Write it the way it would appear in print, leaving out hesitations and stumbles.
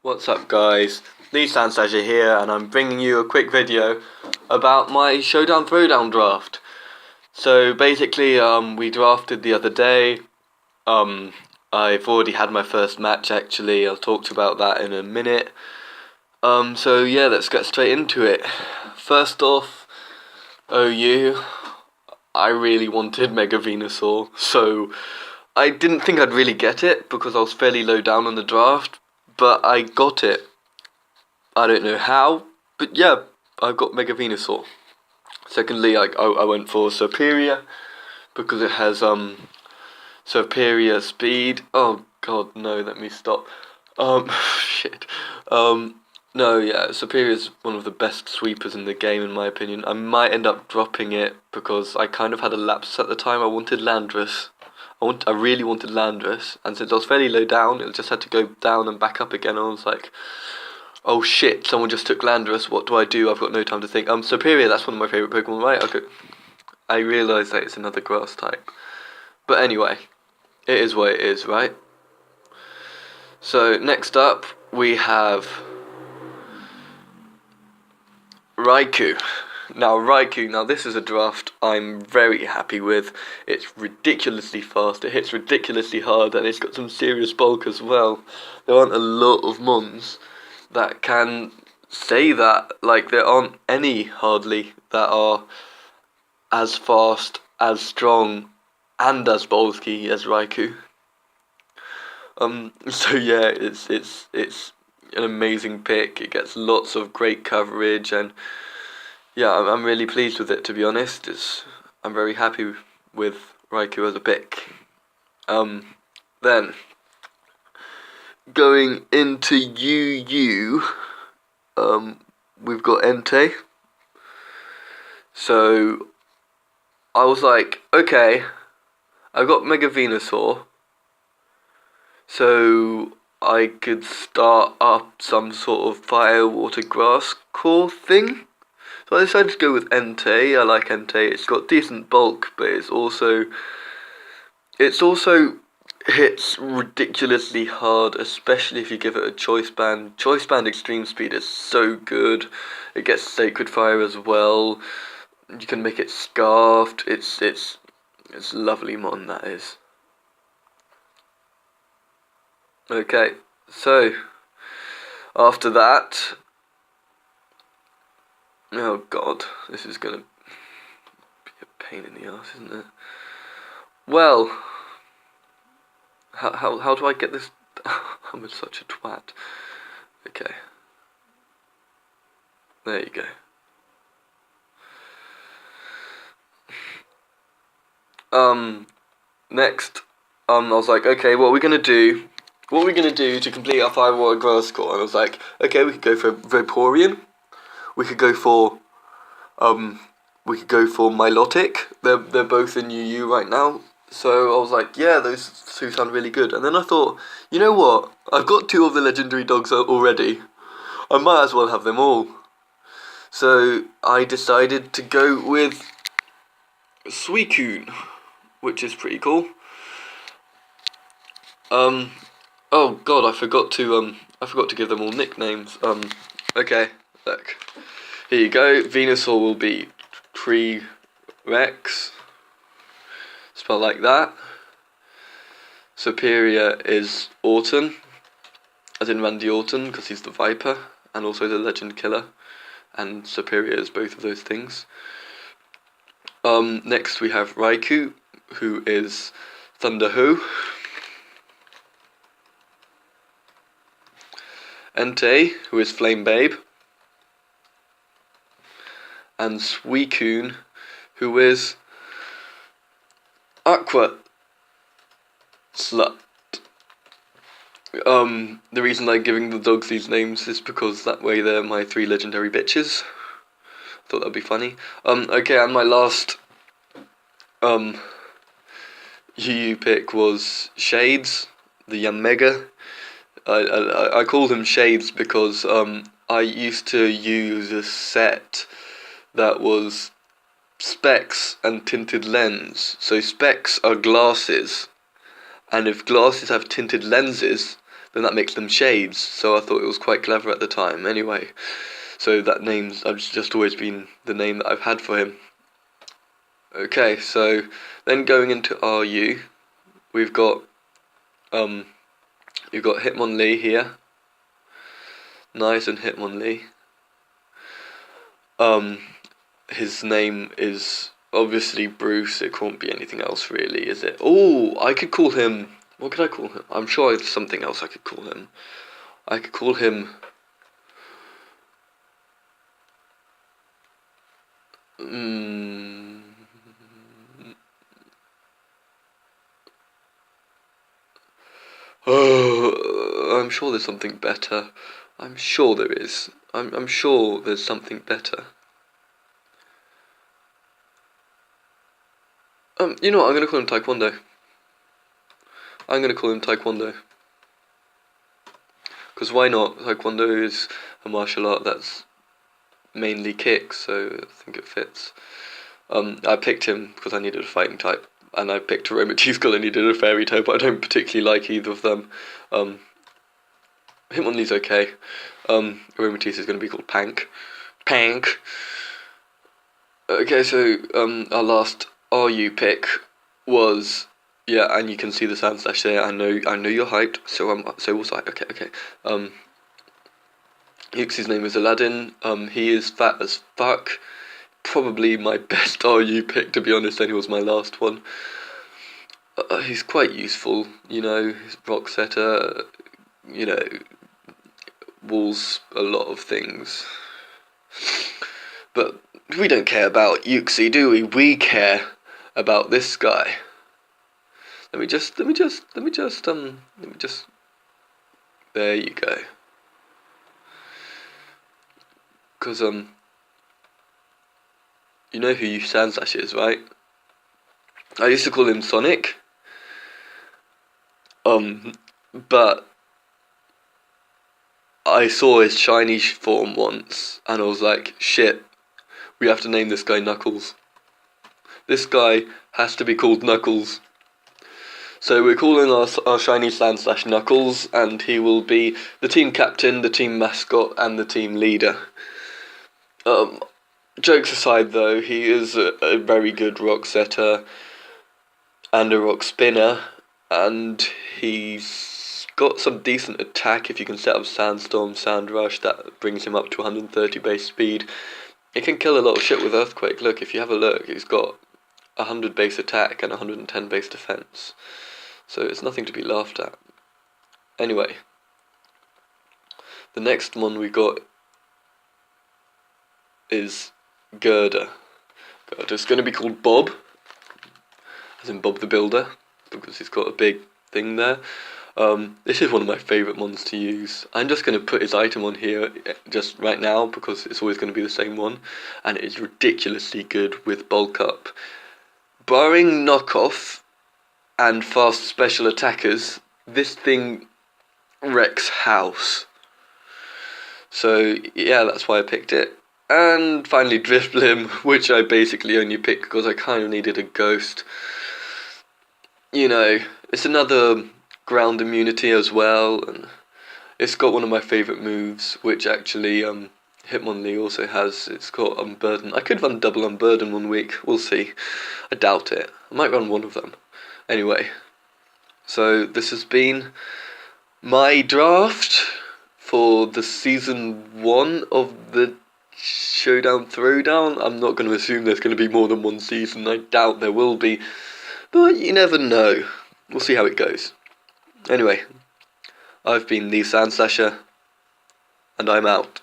What's up guys, Lee Sandstager here, and I'm bringing you a quick video about my Showdown Throwdown draft. So basically, we drafted the other day. I've already had my first match actually, I'll talk about that in a minute. So yeah, let's get straight into it. First off, OU, I really wanted Mega Venusaur, so I didn't think I'd really get it because I was fairly low down on the draft, but I got it. I don't know how, but yeah, I got Mega Venusaur. Secondly, I went for Superior because it has superior speed. Oh god, no, let me stop. Shit. No, yeah, Superior is one of the best sweepers in the game in my opinion. I might end up dropping it because I kind of had a lapse at the time. I wanted Landorus. I really wanted Landorus, and since I was fairly low down, it just had to go down and back up again. I was like, oh shit, someone just took Landorus, what do I do? I've got no time to think. Superior, that's one of my favourite Pokemon, right? Okay. I realise that it's another grass type. But anyway, it is what it is, right? So, next up, we have Raikou. Now this is a draft I'm very happy with. It's ridiculously fast, it hits ridiculously hard, and it's got some serious bulk as well. There aren't a lot of mons that can say that. Like, there aren't any, hardly, that are as fast, as strong, and as bulky as Raikou. So yeah, it's an amazing pick. It gets lots of great coverage, and yeah, I'm really pleased with it, to be honest. I'm very happy with Raikou as a pick. Then going into UU, we've got Entei. So I was like, okay, I got Mega Venusaur, so I could start up some sort of fire, water, grass core thing. So I decided to go with Entei. I like Entei. It's got decent bulk, but it's also hits ridiculously hard, especially if you give it a choice band. Choice band extreme speed is so good. It gets sacred fire as well. You can make it scarfed. It's lovely mon, that is. Okay, so after that, oh god, this is gonna be a pain in the ass, isn't it? Well, how do I get this? I'm such a twat. Okay, there you go. Next, I was like, okay, what are we gonna do? What are we gonna do to complete our fire, water, grass core? And I was like, okay, we could go for Vaporeon. We could go for Milotic. They're both in UU right now. So I was like, yeah, those two sound really good. And then I thought, you know what? I've got two of the legendary dogs already. I might as well have them all. So I decided to go with Suicune, which is pretty cool. Oh god, I forgot to give them all nicknames. Okay, look. Here you go. Venusaur will be Rex, spelled like that. Superior is Orton, as in Randy Orton, because he's the Viper, and also the Legend Killer, and Superior is both of those things. Next we have Raikou, who is Thunderho. Entei, who is Flame Babe. And Suicune, who is Aqua Slut. The reason I'm giving the dogs these names is because that way they're my three legendary bitches. Thought that'd be funny. Okay, and my last UU pick was Shades, the Mega. I call them Shades because I used to use a set that was specs and tinted lens. So specs are glasses, and if glasses have tinted lenses, then that makes them shades, so I thought it was quite clever at the time. Anyway, so that name's just always been the name that I've had for him. Okay, so then going into RU, we've got Hitmonlee here. Nice, and Hitmonlee. His name is obviously Bruce. It can't be anything else, really, is it? Oh, I could call him. What could I call him? I'm sure there's something else I could call him. I could call him. Oh, I'm sure there's something better. I'm sure there is. I'm sure there's something better. You know what? I'm gonna call him Taekwondo. I'm gonna call him Taekwondo. Because why not? Taekwondo is a martial art that's mainly kicks, so I think it fits. I picked him because I needed a fighting type, and I picked Aromatisse because I needed a fairy type, but I don't particularly like either of them. Hitmonlee's okay. Aromatisse is going to be called Pank. Pank! Okay, so our last RU pick was... Yeah, and you can see the sound slash there. I know you're hyped, so was I. Okay. Yuxi's name is Aladdin. He is fat as fuck. Probably my best RU pick, to be honest, and he was my last one. He's quite useful, you know. He's rock setter, you know, walls a lot of things. But we don't care about Yuxi, do we? We care about this guy. Let me just. There you go. Because you know who Sandslash is, right? I used to call him Sonic. But I saw his shiny form once, and I was like, shit, we have to name this guy Knuckles. This guy has to be called Knuckles. So we're calling our shiny Sandslash Knuckles, and he will be the team captain, the team mascot, and the team leader. Jokes aside though, he is a very good rock setter and a rock spinner, and he's got some decent attack if you can set up Sandstorm, Sand Rush, that brings him up to 130 base speed. He can kill a lot of shit with Earthquake. Look, if you have a look, he's got 100 base attack and 110 base defense. So it's nothing to be laughed at. Anyway, the next one we got is Gerda. Gerda's going to be called Bob, as in Bob the Builder, because he's got a big thing there. This is one of my favourite ones to use. I'm just going to put his item on here just right now because it's always going to be the same one, and it is ridiculously good with bulk up. Barring knockoff and fast special attackers, this thing wrecks house. So yeah, that's why I picked it. And finally Drifblim, which I basically only picked because I kind of needed a ghost. You know, it's another ground immunity as well, and it's got one of my favourite moves, which actually Hitmonlee also has. It's got Unburden. I could run double Unburden one week, we'll see. I doubt it. I might run one of them. Anyway, so this has been my draft for the season 1 of the Showdown Throwdown. I'm not going to assume there's going to be more than one season. I doubt there will be, but you never know. We'll see how it goes. Anyway, I've been the Sandslasher, and I'm out.